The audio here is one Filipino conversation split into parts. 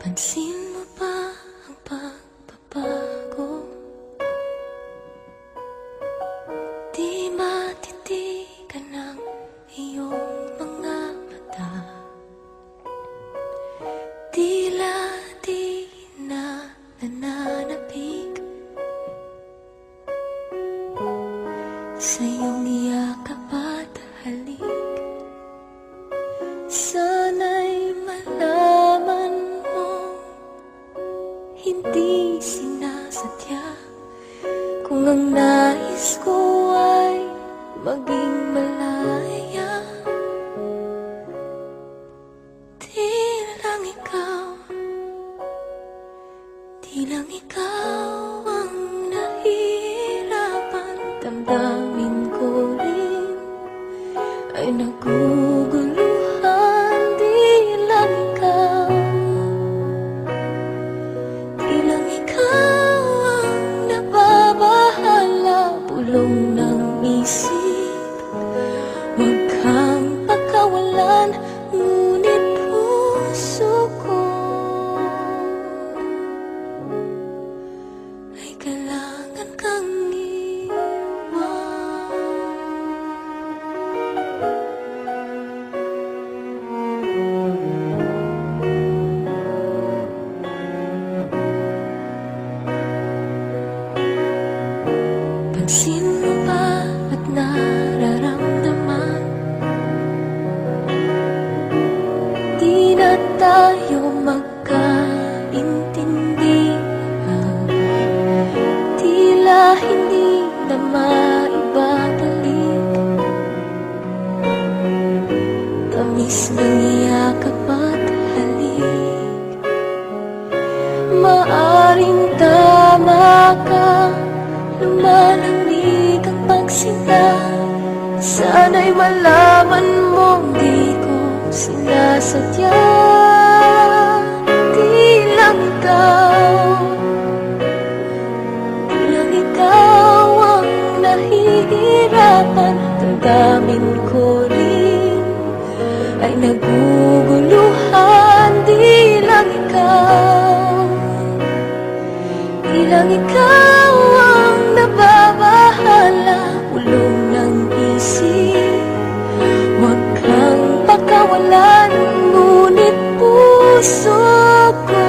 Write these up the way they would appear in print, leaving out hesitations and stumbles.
Pansin mo ba ang pagbabago? Di matitigan ng iyong mga mata. Tila di na nananapig sa iyong yakap at halik. Sana'y malaman mo, hindi sinasadya. Kung ang nais ko ay maging malaya, di lang ikaw ang nahihirapan. Damdamin ko rin ay naguguluhan. Di lang ikaw ang nababahala. Bulong ng isip, huwag kang pakawalan. Ngunit puso ko ay kailangan kang iwan. Pansin mo ba at nararamdaman? Di na tayo magkaintindihan. Tila hindi na maibabalik tamis ng yakap at halik. Maaring tama ka, lumalamig ang pagsinta. Sana'y malaman mong di ko sinasadya. Di lang ikaw ang nahihirapan. Damdamin ko rin ay naguguluhan. Di lang ikaw ang nababahala. Bulong ng isip, huwag kang pakawalan. Ngunit puso ko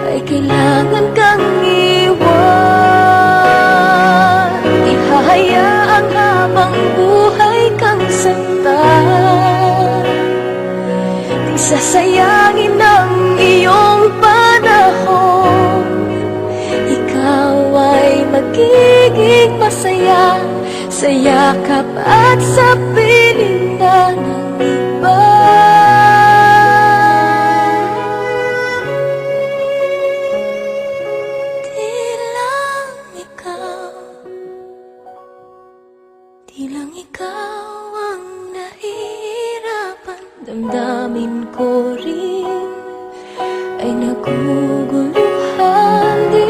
ay kailangan kang iwan. Ihahayaan habang buhay kang saktan. Di sasayangin ang iyong panahon. Ikaw ay magiging masaya sa yakap at sa piling na ng iba. Di lang ikaw ang nahihirapan. Damdamin ko rin ay naguguluhan. Di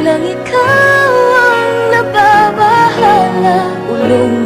lang ikaw ang nababahala. Ulong